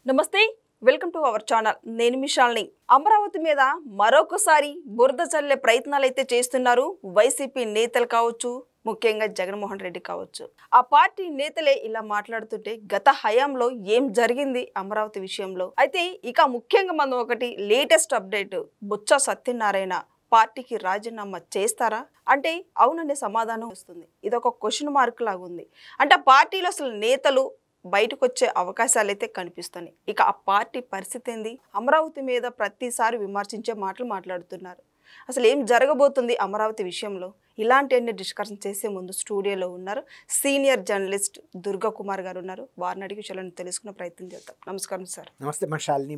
నమస్తే welcome to our channel నేను మిషాల్ని అమరావతి మీద మరొకసారి బురద చల్లే ప్రయత్నాలు అయితే చేస్తున్నారు వైసీపీ నేతలు కావచ్చు ముఖ్యంగా జగన్మోహన్ రెడ్డి కావచ్చు ఆ పార్టీ నేతలే ఇలా మాట్లాడుతుంటే గత హయాంలో ఏం జరిగింది అమరావతి విషయంలో అయితే ఇక ముఖ్యంగా మనం ఒకటి లేటెస్ట్ అప్డేట్ బొత్స సత్యనారాయణ పార్టీకి రాజీనామా చేస్తారా అంటే అవుననే సమాధానం వస్తుంది ఇదొక క్వశ్చన్ మార్క్ లాగా ఉంది అంటే ఆ పార్టీలో అసలు నేతలు బయటకు వచ్చే అవకాశాలు అయితే కనిపిస్తున్నాయి ఇక ఆ పార్టీ పరిస్థితి ఏంది అమరావతి మీద ప్రతిసారి విమర్శించే మాటలు మాట్లాడుతున్నారు అసలు ఏం జరగబోతుంది అమరావతి విషయంలో ఇలాంటి డిస్కషన్ చేసే ముందు స్టూడియోలో ఉన్నారు సీనియర్ జర్నలిస్ట్ దుర్గా కుమార్ గారు ఉన్నారు వారిని అడిగి విషయాలను తెలుసుకునే ప్రయత్నం చేద్దాం నమస్కారం సార్ నమస్తే మషాలిని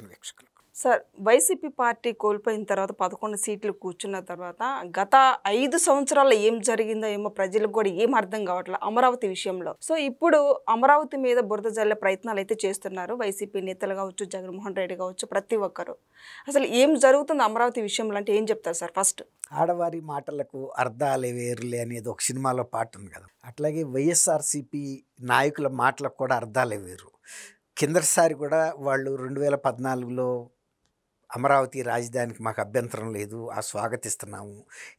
సార్ వైసీపీ పార్టీ కోల్పోయిన తర్వాత 11 సీట్లు కూర్చున్న తర్వాత గత 5 సంవత్సరాల్లో ఏం జరిగిందో ఏమో ప్రజలకు కూడా ఏం అర్థం కావట్లేదు అమరావతి విషయంలో సో ఇప్పుడు అమరావతి మీద బురద జల్లే ప్రయత్నాలు అయితే చేస్తున్నారు వైసీపీ నేతలు కావచ్చు జగన్మోహన్ రెడ్డి కావచ్చు ప్రతి ఒక్కరు అసలు ఏం జరుగుతుంది అమరావతి విషయంలో అంటే ఏం చెప్తారు సార్ ఫస్ట్ ఆడవారి మాటలకు అర్థాలే వేరులే అనేది ఒక సినిమాలో పాట ఉంది కదా అట్లాగే వైఎస్ఆర్సీపీ నాయకుల మాటలకు కూడా అర్థాలే వేరు కిందసారి కూడా వాళ్ళు 2014లో అమరావతి రాజధానికి మాకు అభ్యంతరం లేదు స్వాగతిస్తున్నాము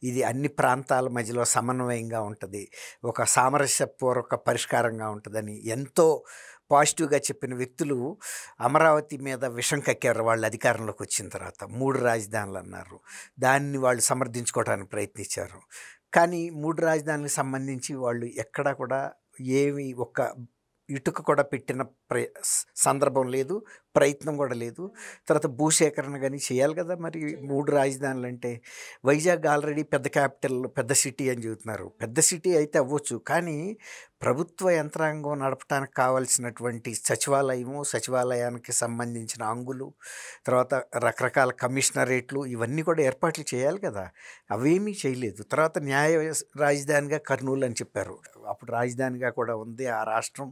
ఇది అన్ని ప్రాంతాల మధ్యలో సమన్వయంగా ఉంటుంది ఒక సామరస్యపూర్వక పరిష్కారంగా ఉంటుందని ఎంతో పాజిటివ్గా చెప్పిన వ్యక్తులు అమరావతి మీద విషం కక్కారు వాళ్ళు అధికారంలోకి వచ్చిన తర్వాత 3 రాజధానులు అన్నారు దాన్ని వాళ్ళు సమర్థించుకోవడానికి ప్రయత్నించారు కానీ 3 రాజధానులకు సంబంధించి వాళ్ళు ఎక్కడా కూడా ఏమి ఒక ఇటుక కూడా పెట్టిన సందర్భం లేదు ప్రయత్నం కూడా లేదు తర్వాత భూసేకరణ కానీ చేయాలి కదా మరి 3 రాజధానులు అంటే వైజాగ్ ఆల్రెడీ పెద్ద క్యాపిటల్ పెద్ద సిటీ అని చెబుతున్నారు పెద్ద సిటీ అయితే అవ్వచ్చు కానీ ప్రభుత్వ యంత్రాంగం నడపడానికి కావాల్సినటువంటి సచివాలయానికి సంబంధించిన అంగులు తర్వాత రకరకాల కమిషనరేట్లు ఇవన్నీ కూడా ఏర్పాట్లు చేయాలి కదా అవేమీ చేయలేదు తర్వాత న్యాయ రాజధానిగా కర్నూలు అని చెప్పారు అప్పుడు రాజధానిగా కూడా ఉంది ఆ రాష్ట్రం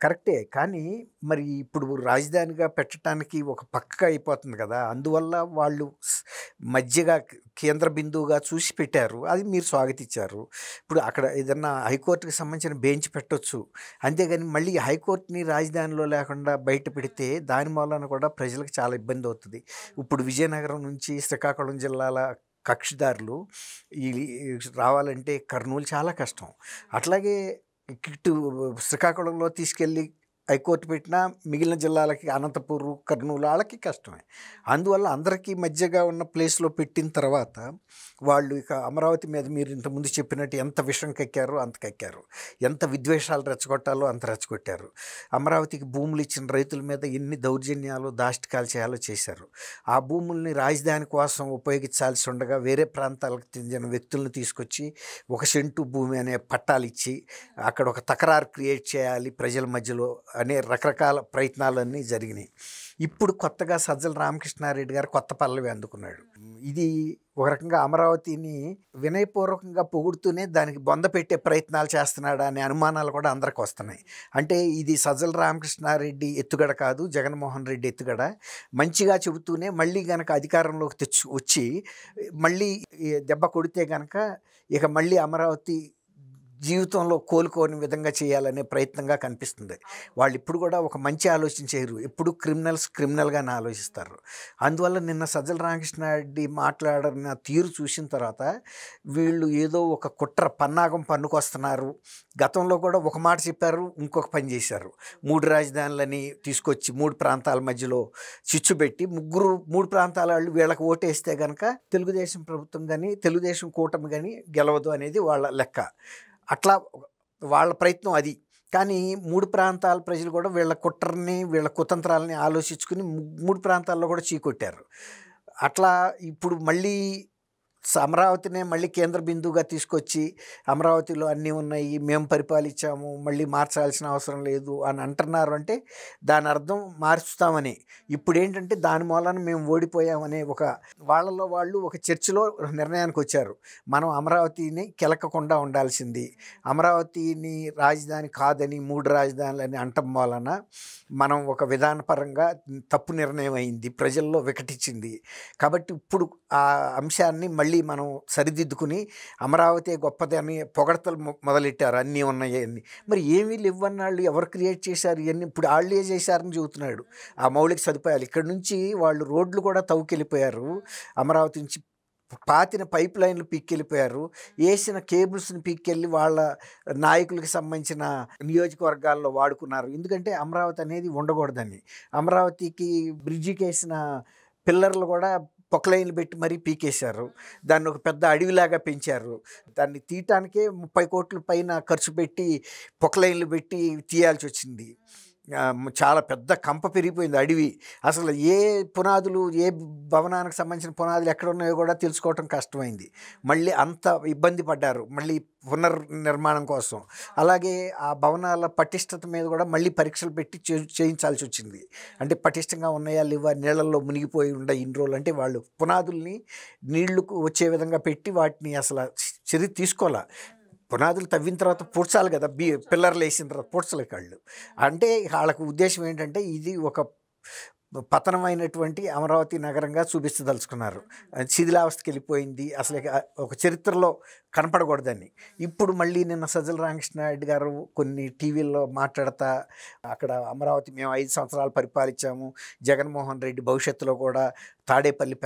కరెక్టే కానీ మరి ఇప్పుడు రాజధానిగా పెట్టడానికి ఒక పక్క అయిపోతుంది కదా అందువల్ల వాళ్ళు మధ్యగా కేంద్ర బిందువుగా చూసి పెట్టారు అది మీరు స్వాగతించారు ఇప్పుడు అక్కడ ఏదన్నా హైకోర్టుకి సంబంధించిన బెంచ్ పెట్టొచ్చు అంతేగాని మళ్ళీ హైకోర్టుని రాజధానిలో లేకుండా బయట పెడితే దాని మూలన కూడా ప్రజలకు చాలా ఇబ్బంది అవుతుంది ఇప్పుడు విజయనగరం నుంచి శ్రీకాకుళం జిల్లాల కక్షిదారులు ఈ రావాలంటే కర్నూలు చాలా కష్టం అట్లాగే ఇటు శ్రీకాకుళంలో తీసుకెళ్ళి హైకోర్టు పెట్టినా మిగిలిన జిల్లాలకి అనంతపూర్ కర్నూలు వాళ్ళకి కష్టమే అందువల్ల అందరికీ మధ్యగా ఉన్న ప్లేస్లో పెట్టిన తర్వాత వాళ్ళు ఇక అమరావతి మీద మీరు ఇంతకుముందు చెప్పినట్టు ఎంత విషం కక్కారో అంత కక్కారు ఎంత విద్వేషాలు రెచ్చగొట్టాలో అంత రెచ్చగొట్టారు అమరావతికి భూములు ఇచ్చిన రైతుల మీద ఎన్ని దౌర్జన్యాలు దాష్టికాలు చేయాలో చేశారు ఆ భూముల్ని రాజధాని కోసం ఉపయోగించాల్సి ఉండగా వేరే ప్రాంతాలకు చెందిన వ్యక్తులను తీసుకొచ్చి 1 సెంటు భూమి అనే పట్టాలు ఇచ్చి అక్కడ ఒక తకరారు క్రియేట్ చేయాలి ప్రజల మధ్యలో అనే రకరకాల ప్రయత్నాలన్నీ జరిగినాయి ఇప్పుడు కొత్తగా సజ్జల రామకృష్ణారెడ్డి గారు కొత్త పల్లవి అందుకున్నాడు ఇది ఒక రకంగా అమరావతిని వినయపూర్వకంగా పొగుడుతూనే దానికి బొంద పెట్టే ప్రయత్నాలు చేస్తున్నాడు అనే అనుమానాలు కూడా అందరికి వస్తున్నాయి అంటే ఇది సజ్జల రామకృష్ణారెడ్డి ఎత్తుగడ కాదు జగన్మోహన్ రెడ్డి ఎత్తుగడ మంచిగా చెబుతూనే మళ్ళీ గనక అధికారంలోకి వచ్చి మళ్ళీ దెబ్బ కొడితే గనక ఇక మళ్ళీ అమరావతి జీవితంలో కోలుకోని విధంగా చేయాలనే ప్రయత్నంగా కనిపిస్తుంది వాళ్ళు ఇప్పుడు కూడా ఒక మంచి ఆలోచన చేయరు ఎప్పుడు క్రిమినల్గానే ఆలోచిస్తారు అందువల్ల నిన్న సజ్జల రామకృష్ణారెడ్డి మాట్లాడిన తీరు చూసిన తర్వాత వీళ్ళు ఏదో ఒక కుట్ర పన్నాగం పన్నుకొస్తున్నారు గతంలో కూడా ఒక మాట చెప్పారు ఇంకొక పని చేశారు 3 రాజధానులని తీసుకొచ్చి 3 ప్రాంతాల మధ్యలో చిచ్చు పెట్టి 3 ప్రాంతాల వాళ్ళు వీళ్ళకి ఓటేస్తే కనుక తెలుగుదేశం ప్రభుత్వం కానీ తెలుగుదేశం కూటమి కానీ గెలవదు అనేది వాళ్ళ లెక్క అట్లా వాళ్ళ ప్రయత్నం అది కానీ 3 ప్రాంతాల ప్రజలు కూడా వీళ్ళ కుట్రని వీళ్ళ కుతంత్రాలని ఆలోచించుకుని 3 ప్రాంతాల్లో కూడా చీకొట్టారు అట్లా ఇప్పుడు మళ్ళీ అమరావతినే మళ్ళీ కేంద్ర బిందువుగా తీసుకొచ్చి అమరావతిలో అన్నీ ఉన్నాయి మేము పరిపాలించాము మళ్ళీ మార్చాల్సిన అవసరం లేదు అని అంటున్నారు అంటే దాని అర్థం మార్చుతామని ఇప్పుడు ఏంటంటే దాని మూలాన మేము ఓడిపోయామనే ఒక వాళ్ళలో వాళ్ళు ఒక చర్చలో నిర్ణయానికి వచ్చారు మనం అమరావతిని కెలకకుండా ఉండాల్సింది అమరావతిని రాజధాని కాదని 3 రాజధానులని అంటం వలన మనం ఒక విధానపరంగా తప్పు నిర్ణయం అయింది ప్రజల్లో వికటించింది కాబట్టి ఇప్పుడు ఆ అంశాన్ని మళ్ళీ మళ్ళీ మనం సరిదిద్దుకుని అమరావతి గొప్పదని పొగడతలు మొదలెట్టారు, అన్నీ ఉన్నాయి అన్నీ. మరి ఏమీ లేవన్నాళ్ళు ఎవరు క్రియేట్ చేశారు ఇవన్నీ? ఇప్పుడు వాళ్ళే చేశారని చెబుతున్నాడు. ఆ మౌలిక సదుపాయాలు ఇక్కడ నుంచి వాళ్ళు రోడ్లు కూడా తవ్వుకెళ్ళిపోయారు, అమరావతి నుంచి పాతిన పైప్ లైన్లు పీక్కెళ్ళిపోయారు, వేసిన కేబుల్స్ని పీక్కెళ్ళి వాళ్ళ నాయకులకు సంబంధించిన నియోజకవర్గాల్లో వాడుకున్నారు. ఎందుకంటే అమరావతి అనేది ఉండకూడదని. అమరావతికి బ్రిడ్జికి వేసిన పిల్లర్లు కూడా పొక్లైన్లు పెట్టి మరీ పీకేశారు, దాన్ని ఒక పెద్ద అడవిలాగా పెంచారు. దాన్ని తీయటానికే 30 కోట్ల పైన ఖర్చు పెట్టి పొక్లైన్లు పెట్టి తీయాల్సి వచ్చింది. చాలా పెద్ద కంప పెరిగిపోయింది అడవి. అసలు ఏ పునాదులు, ఏ భవనానికి సంబంధించిన పునాదులు ఎక్కడ ఉన్నాయో కూడా తెలుసుకోవటం కష్టమైంది. మళ్ళీ అంత ఇబ్బంది పడ్డారు మళ్ళీ పునర్నిర్మాణం కోసం. అలాగే ఆ భవనాల పటిష్టత మీద కూడా మళ్ళీ పరీక్షలు పెట్టి చేయించాల్సి వచ్చింది. అంటే పటిష్టంగా ఉన్నాయా లేవా, నీళ్ళల్లో మునిగిపోయి ఉండే ఇన్ని రోజులు అంటే వాళ్ళు పునాదుల్ని నీళ్లకు వచ్చే విధంగా పెట్టి వాటిని అసలు చర్య తీసుకోవాలా. పునాదులు తవ్విన తర్వాత పూడ్చాలి కదా, పిల్లర్లు వేసిన తర్వాత పూడ్చలే కాళ్ళు. అంటే వాళ్ళకు ఉద్దేశం ఏంటంటే ఇది ఒక పతనమైనటువంటి అమరావతి నగరంగా చూపించదలుచుకున్నారు. శిథిలావస్థకి వెళ్ళిపోయింది, అసలు ఒక చరిత్రలో కనపడకూడదని. ఇప్పుడు మళ్ళీ నిన్న సజ్జల రామకృష్ణారెడ్డి గారు కొన్ని టీవీల్లో మాట్లాడతా అక్కడ అమరావతి మేము 5 సంవత్సరాలు పరిపాలించాము, జగన్మోహన్ రెడ్డి భవిష్యత్తులో కూడా తాడేపల్లి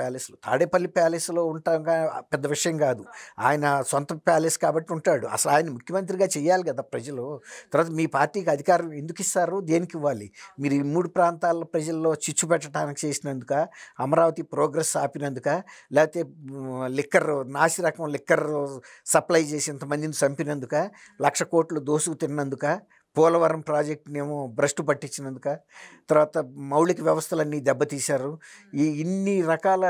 ప్యాలెస్లో ఉంటాం పెద్ద విషయం కాదు, ఆయన సొంత ప్యాలెస్ కాబట్టి ఉంటాడు. అసలు ఆయన ముఖ్యమంత్రిగా చేయాలి కదా ప్రజలు. తర్వాత మీ పార్టీకి అధికారం ఎందుకు ఇస్తారు, దేనికి ఇవ్వాలి? మీరు ఈ 3 ప్రాంతాల ప్రజల్లో చిచ్చు పెట్టడానికి చేసినందుక, అమరావతి ప్రోగ్రెస్ ఆపినందుక, లేకపోతే నాసి రకం లిక్కర్ సప్లై చేసి ఇంతమందిని చంపినందుక, 1,00,000 కోట్లు దోసుకు తిన్నందుక, పోలవరం ప్రాజెక్టునేమో భ్రష్టు పట్టించినందుక, తర్వాత మౌలిక వ్యవస్థలన్నీ దెబ్బతీశారు. ఇన్ని రకాల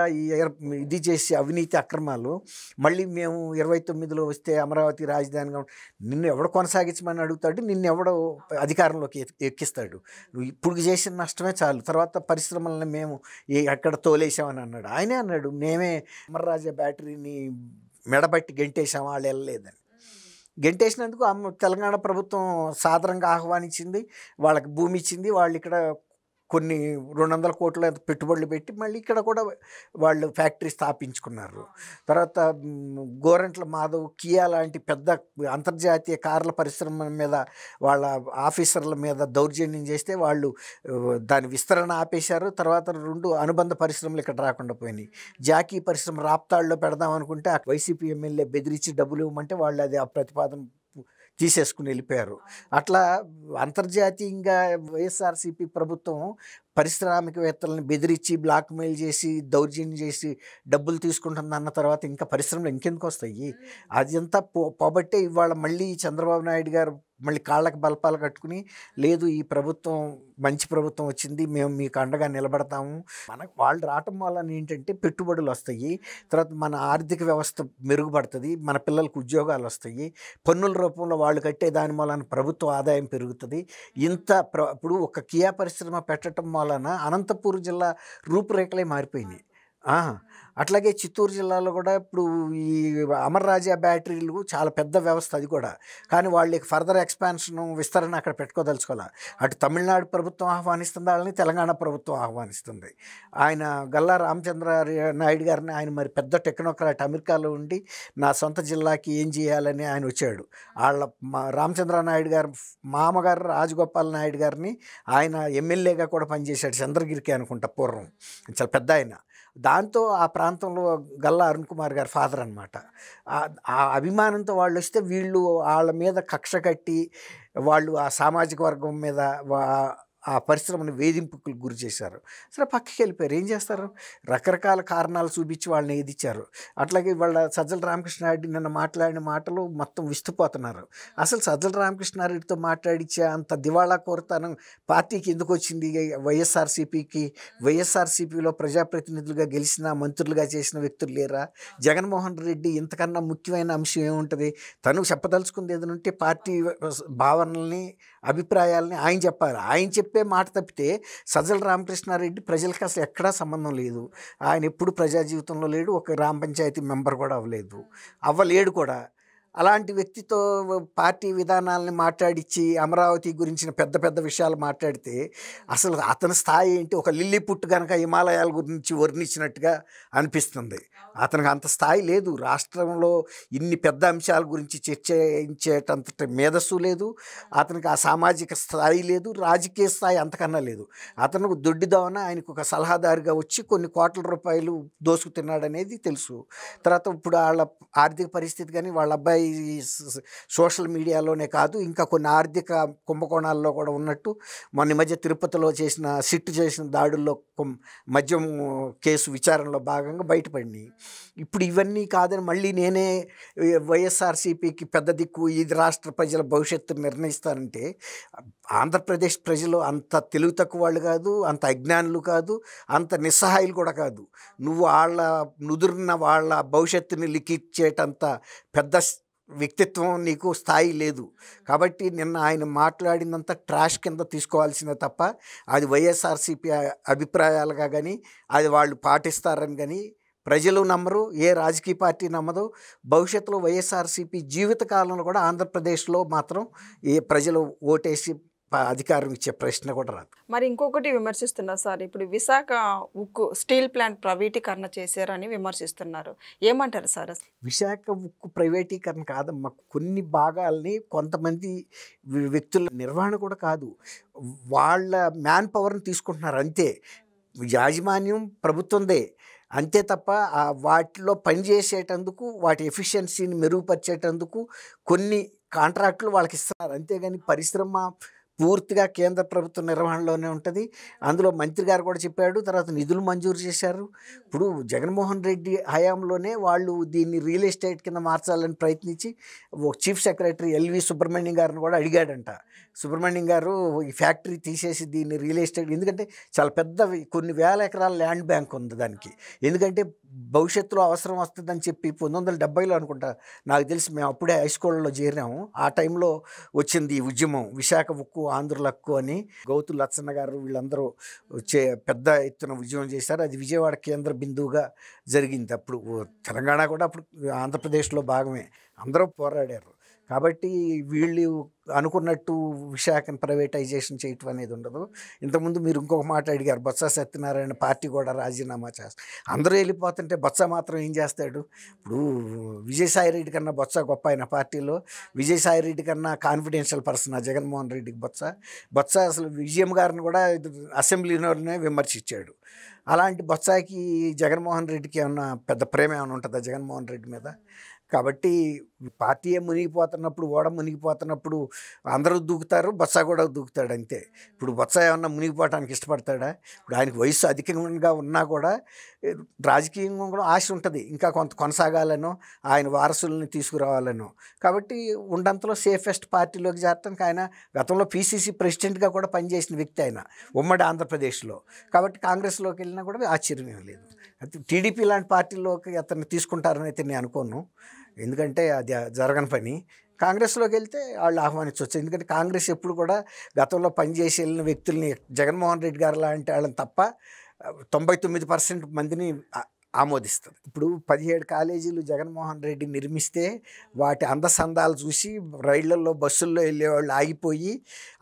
ఇది చేసి అవినీతి అక్రమాలు మళ్ళీ మేము 29లో వస్తే అమరావతి రాజధానిగా నిన్ను ఎవడు కొనసాగించమని అడుగుతాడు, నిన్ను ఎవడో అధికారంలోకి ఎక్కిస్తాడు. నువ్వు ఇప్పుడు చేసిన నష్టమే చాలు, తర్వాత పరిశ్రమలను మేము ఎక్కడ తోలేసామని అన్నాడు. ఆయనే అన్నాడు, మేమే అమరరాజా బ్యాటరీని మెడబట్టి గెంటేసాం, వాళ్ళు వెళ్ళలేదని. గెంటేసినందుకు తెలంగాణ ప్రభుత్వం సాదరంగా ఆహ్వానించింది, వాళ్ళకి భూమి ఇచ్చింది. వాళ్ళు ఇక్కడ కొన్ని 200 కోట్ల పెట్టుబడులు పెట్టి మళ్ళీ ఇక్కడ కూడా వాళ్ళు ఫ్యాక్టరీ స్థాపించుకున్నారు. తర్వాత గోరంట్ల మాధవ్, కియా లాంటి పెద్ద అంతర్జాతీయ కార్ల పరిశ్రమ మీద వాళ్ళ ఆఫీసర్ల మీద దౌర్జన్యం చేస్తే వాళ్ళు దాని విస్తరణ ఆపేశారు. తర్వాత 2 అనుబంధ పరిశ్రమలు ఇక్కడ రాకుండా పోయినాయి. జాకీ పరిశ్రమ రాప్తాడులో పెడదాం అనుకుంటే వైసీపీ ఎమ్మెల్యే బెదిరించి డబ్బులు ఇవ్వమంటే వాళ్ళు అది ఆ ప్రతిపాదన తీసేసుకుని వెళ్ళిపోయారు. అట్లా అంతర్జాతీయంగా వైఎస్ఆర్సీపీ ప్రభుత్వం పారిశ్రామికవేత్తలను బెదిరించి బ్లాక్మెయిల్ చేసి దౌర్జన్యం చేసి డబ్బులు తీసుకుంటుంది అన్న తర్వాత ఇంకా పరిశ్రమలు ఇంకెందుకు వస్తాయి? అదంతా పోబట్టే ఇవాళ మళ్ళీ చంద్రబాబు నాయుడు గారు మళ్ళీ కాళ్ళకి బలపాలు కట్టుకుని, లేదు ఈ ప్రభుత్వం మంచి ప్రభుత్వం వచ్చింది, మేము మీకు అండగా నిలబడతాము. మనకు వాళ్ళు రావటం వల్ల ఏంటంటే పెట్టుబడులు వస్తాయి, తర్వాత మన ఆర్థిక వ్యవస్థ మెరుగుపడుతుంది, మన పిల్లలకు ఉద్యోగాలు వస్తాయి, పన్నుల రూపంలో వాళ్ళు కట్టే దాని వలన ప్రభుత్వ ఆదాయం పెరుగుతుంది. ఇప్పుడు ఒక కియా పరిశ్రమ పెట్టడం వలన అనంతపూర్ జిల్లా రూపురేఖలే మారిపోయినాయి. అట్లాగే చిత్తూరు జిల్లాలో కూడా ఇప్పుడు ఈ అమర్రాజా బ్యాటరీలు చాలా పెద్ద వ్యవస్థ అది కూడా, కానీ వాళ్ళకి ఫర్దర్ ఎక్స్పాన్షన్ విస్తరణ అక్కడ పెట్టుకోదలుచుకోవాలి. అటు తమిళనాడు ప్రభుత్వం ఆహ్వానిస్తుంది వాళ్ళని, తెలంగాణ ప్రభుత్వం ఆహ్వానిస్తుంది. ఆయన గల్లా రామచంద్ర నాయుడు గారిని, ఆయన మరి పెద్ద టెక్నోక్రాట్, అమెరికాలో ఉండి నా సొంత జిల్లాకి ఏం చేయాలని ఆయన వచ్చాడు. రామచంద్ర నాయుడు గారు మామగారు రాజగోపాల్ నాయుడు గారిని ఆయన ఎమ్మెల్యేగా కూడా పనిచేశాడు, చంద్రగిరికి అనుకుంటా పూర్వం, చాలా పెద్ద ఆయన. దాంతో ఆ ప్రాంతంలో గల్లా అరుణ్ కుమార్ గారి ఫాదర్ అనమాట. ఆ అభిమానంతో వాళ్ళు వస్తే వీళ్ళు వాళ్ళ మీద కక్ష కట్టి వాళ్ళు ఆ సామాజిక వర్గం మీద ఆ పరిశ్రమను వేధింపుకు గురి చేశారు. సరే పక్కకి వెళ్ళిపోయారు. ఏం చేస్తారు? రకరకాల కారణాలు చూపించి వాళ్ళని ఏదిచ్చారు. అట్లాగే వాళ్ళ సజ్జల రామకృష్ణారెడ్డి నిన్న మాట్లాడిన మాటలు మొత్తం విస్తుపోతున్నారు. అసలు సజ్జల రామకృష్ణారెడ్డితో మాట్లాడించే అంత దివాళా కోరుతానం పార్టీకి ఎందుకు వచ్చింది? వైఎస్ఆర్సీపీలో ప్రజాప్రతినిధులుగా గెలిచిన, మంత్రులుగా చేసిన వ్యక్తులు లేరా? జగన్మోహన్ రెడ్డి ఇంతకన్నా ముఖ్యమైన అంశం ఏముంటుంది? తను చెప్పదలుచుకుంది ఏదైనా ఉంటే పార్టీ భావనల్ని, అభిప్రాయాలని ఆయన చెప్పాలి. ఆయన చెప్పే మాట తప్పితే సజ్జల రామకృష్ణారెడ్డి ప్రజలకు అసలు ఎక్కడా సంబంధం లేదు. ఆయన ఎప్పుడు ప్రజా జీవితంలో లేడు, ఒక గ్రామ పంచాయతీ మెంబర్ కూడా అవ్వలేడు కూడా. అలాంటి వ్యక్తితో పార్టీ విధానాలని మాట్లాడించి అమరావతి గురించిన పెద్ద పెద్ద విషయాలు మాట్లాడితే అసలు అతని స్థాయి ఏంటి? ఒక లిల్లీ పుట్టు కనుక హిమాలయాల గురించి వర్ణించినట్టుగా అనిపిస్తుంది. అతనికి అంత స్థాయి లేదు. రాష్ట్రంలో ఇన్ని పెద్ద అంశాల గురించి చర్చించేటంత మేధస్సు లేదు, అతనికి ఆ సామాజిక స్థాయి లేదు, రాజకీయ స్థాయి అంతకన్నా లేదు. అతను దొడ్డిదావన ఆయనకు ఒక సలహాదారుగా వచ్చి కొన్ని కోట్ల రూపాయలు దోసుకుతున్నాడనేది తెలుసు. తర్వాత ఇప్పుడు వాళ్ళ ఆర్థిక పరిస్థితి కానీ వాళ్ళ అబ్బాయి సోషల్ మీడియాలోనే కాదు ఇంకా కొన్ని ఆర్థిక కుంభకోణాల్లో కూడా ఉన్నట్టు మొన్న మధ్య తిరుపతిలో చేసిన దాడుల్లో మద్యం కేసు విచారణలో భాగంగా బయటపడినాయి. ఇప్పుడు ఇవన్నీ కాదని మళ్ళీ నేనే వైఎస్ఆర్సీపీకి పెద్ద దిక్కు, ఇది రాష్ట్ర ప్రజల భవిష్యత్తు నిర్ణయిస్తానంటే ఆంధ్రప్రదేశ్ ప్రజలు అంత తెలివి తక్కువ వాళ్ళు కాదు, అంత అజ్ఞానులు కాదు, అంత నిస్సహాయులు కూడా కాదు. నువ్వు నుదురున్న వాళ్ళ భవిష్యత్తుని లిఖించేటంత పెద్ద వ్యక్తిత్వం నీకు స్థాయి లేదు. కాబట్టి నిన్న ఆయన మాట్లాడినంత ట్రాష్ కింద తీసుకోవాల్సిందే తప్ప అది వైఎస్ఆర్సీపీ అభిప్రాయాలుగా కానీ అది వాళ్ళు పాటిస్తారని కానీ ప్రజలు నమ్మరు, ఏ రాజకీయ పార్టీ నమ్మదు. భవిష్యత్తులో వైఎస్ఆర్సీపీ జీవితకాలంలో కూడా ఆంధ్రప్రదేశ్లో మాత్రం ఏ ప్రజలు ఓటేసి అధికారం ఇచ్చే ప్రశ్న కూడా రాదు. మరి ఇంకొకటి విమర్శిస్తున్నారు సార్, ఇప్పుడు విశాఖ ఉక్కు స్టీల్ ప్లాంట్ ప్రైవేటీకరణ చేశారని విమర్శిస్తున్నారు. ఏమంటారు సార్? విశాఖ ఉక్కు ప్రైవేటీకరణ కాదమ్మా, కొన్ని భాగాల్ని కొంతమంది వ్యక్తుల నిర్వహణ కూడా కాదు, వాళ్ళ మ్యాన్ పవర్ని తీసుకుంటున్నారు అంతే. యాజమాన్యం ప్రభుత్వందే అంతే తప్ప వాటిలో పనిచేసేటందుకు వాటి ఎఫిషియన్సీని మెరుగుపరిచేటందుకు కొన్ని కాంట్రాక్టులు వాళ్ళకి ఇస్తున్నారు. అంతేగాని పరిశ్రమ పూర్తిగా కేంద్ర ప్రభుత్వ నిర్వహణలోనే ఉంటుంది. అందులో మంత్రి గారు కూడా చెప్పాడు. తర్వాత నిధులు మంజూరు చేశారు. ఇప్పుడు జగన్మోహన్ రెడ్డి హయాంలోనే వాళ్ళు దీన్ని రియల్ ఎస్టేట్ కింద మార్చాలని ప్రయత్నించి చీఫ్ సెక్రటరీ ఎల్వి సుబ్రహ్మణ్యం గారిని కూడా అడిగాడంట. సుబ్రహ్మణ్యం గారు ఈ ఫ్యాక్టరీ తీసేసి దీన్ని రియల్ ఎస్టేట్, ఎందుకంటే చాలా పెద్ద కొన్ని వేల ఎకరాల ల్యాండ్ బ్యాంక్ ఉంది దానికి, ఎందుకంటే భవిష్యత్తులో అవసరం వస్తుందని చెప్పి 1970లో అనుకుంటా నాకు తెలిసి, మేము అప్పుడే హై స్కూల్లో చేరాము, ఆ టైంలో వచ్చింది ఈ ఉద్యమం విశాఖ ఉక్కు ఆంధ్రుల హక్కు అని. గౌతు లచ్చన్న గారు వీళ్ళందరూ పెద్ద ఎత్తున ఉద్యమం చేశారు. అది విజయవాడ కేంద్ర బిందువుగా జరిగింది. అప్పుడు తెలంగాణ కూడా అప్పుడు ఆంధ్రప్రదేశ్లో భాగమే, అందరూ పోరాడారు. కాబట్టి వీళ్ళు అనుకున్నట్టు విశాఖను ప్రైవేటైజేషన్ చేయటం అనేది ఉండదు. ఇంతకుముందు మీరు ఇంకొక మాట అడిగారు, బొత్స సత్యనారాయణ పార్టీ కూడా రాజీనామా చేస్తారు. అందరూ వెళ్ళిపోతుంటే బొత్స మాత్రం ఏం చేస్తాడు? ఇప్పుడు విజయసాయిరెడ్డి కన్నా బొత్స గొప్ప ఆయన పార్టీలో. విజయసాయిరెడ్డి కన్నా కాన్ఫిడెన్షియల్ పర్సన్ జగన్మోహన్ రెడ్డికి బొత్స అసలు విజయం గారిని కూడా అసెంబ్లీలోనే విమర్శించాడు. అలాంటి బొత్సకి జగన్మోహన్ రెడ్డికి ఏమన్నా పెద్ద ప్రేమ ఏమైనా ఉంటుందా జగన్మోహన్ రెడ్డి మీద? కాబట్టి పార్టీ మునిగిపోతున్నప్పుడు, ఓడ మునిగిపోతున్నప్పుడు అందరూ దూకుతారు, బొత్స కూడా దూకుతాడు అంతే. ఇప్పుడు బొత్స ఏమన్నా మునిగిపోవడానికి ఇష్టపడతాడా? ఇప్పుడు ఆయనకు వయసు అధికంగా ఉన్నా కూడా రాజకీయంగా కూడా ఆశ ఉంటుంది, ఇంకా కొంత కొనసాగాలనో ఆయన వారసుల్ని తీసుకురావాలనో. కాబట్టి ఉండంతలో సేఫెస్ట్ పార్టీలోకి చేరడానికి ఆయన గతంలో పీసీసీ ప్రెసిడెంట్గా కూడా పనిచేసిన వ్యక్తి ఆయన ఉమ్మడి ఆంధ్రప్రదేశ్లో. కాబట్టి కాంగ్రెస్లోకి వెళ్ళినా కూడా ఆశ్చర్యం ఏం లేదు. అయితే టీడీపీ లాంటి పార్టీలోకి అతన్ని తీసుకుంటారని అయితే నేను అనుకోను, ఎందుకంటే అది జరగని పని. కాంగ్రెస్లోకి వెళ్తే వాళ్ళు ఆహ్వానించవచ్చు, ఎందుకంటే కాంగ్రెస్ ఎప్పుడు కూడా గతంలో పనిచేసి వెళ్ళిన వ్యక్తుల్ని, జగన్మోహన్ రెడ్డి గారు లాంటి వాళ్ళని తప్ప 99% మందిని ఆమోదిస్తుంది. ఇప్పుడు 17 కాలేజీలు జగన్మోహన్ రెడ్డి నిర్మిస్తే వాటి అందసందాలు చూసి రైళ్లలో బస్సుల్లో వెళ్ళేవాళ్ళు ఆగిపోయి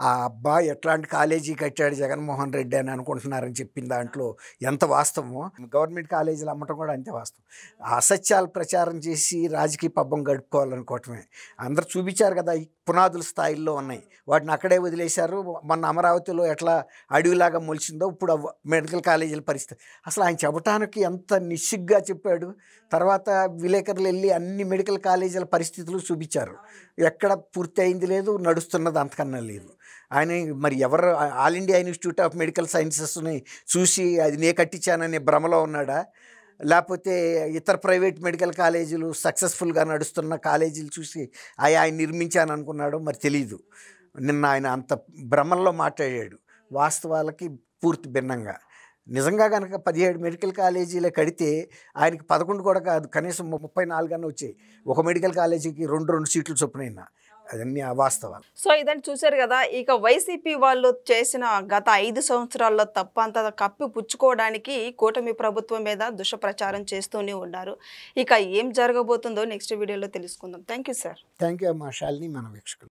ఆ అబ్బాయి ఎట్లాంటి కాలేజీ కట్టాడు జగన్మోహన్ రెడ్డి అని అనుకుంటున్నారని చెప్పిన దాంట్లో ఎంత వాస్తవమో, గవర్నమెంట్ కాలేజీలు అమ్మటం కూడా అంతే వాస్తవం. అసత్యాలు ప్రచారం చేసి రాజకీయ పబ్బం గడుపుకోవాలనుకోవటమే. అందరు చూపించారు కదా, ఈ పునాదుల స్థాయిల్లో ఉన్నాయి, వాటిని అక్కడే వదిలేశారు. మొన్న అమరావతిలో ఎట్లా అడవిలాగా మొలిచిందో ఇప్పుడు మెడికల్ కాలేజీల పరిస్థితి. అసలు ఆయన చెప్పటానికి ఎంత నిస్సిగ్గా చెప్పాడు. తర్వాత విలేకరులు వెళ్ళి అన్ని మెడికల్ కాలేజీల పరిస్థితులు చూపించారు, ఎక్కడ పూర్తి అయింది లేదు, నడుస్తున్నది అంతకన్నా లేదు. ఆయన మరి ఎవరు all India institute of medical సైన్సెస్ని చూసి అది నే కట్టించాననే భ్రమలో ఉన్నాడా, లేకపోతే ఇతర ప్రైవేట్ మెడికల్ కాలేజీలు సక్సెస్ఫుల్గా నడుస్తున్న కాలేజీలు చూసి ఆయన నిర్మించాను అనుకున్నాడో మరి తెలీదు. నిన్న ఆయన అంత భ్రమల్లో మాట్లాడాడు, వాస్తవాలకి పూర్తి భిన్నంగా. నిజంగా కనుక 17 మెడికల్ కాలేజీలే కడితే ఆయనకి 11 కూడా కాదు, కనీసం 34 వచ్చాయి. ఒక మెడికల్ కాలేజీకి 2 సీట్లు చొప్పునైనా అదన్నీ అవాస్తవాలు. సో ఇదని చూశారు కదా. ఇక వైసీపీ వాళ్ళు చేసిన గత 5 సంవత్సరాల్లో తప్పంతా కప్పి పుచ్చుకోవడానికి కూటమి ప్రభుత్వం మీద దుష్ప్రచారం చేస్తూనే ఉన్నారు. ఇక ఏం జరగబోతుందో నెక్స్ట్ వీడియోలో తెలుసుకుందాం. Thank you sir. Thank you అమ్మా శాలిని, మన వీక్షకులు.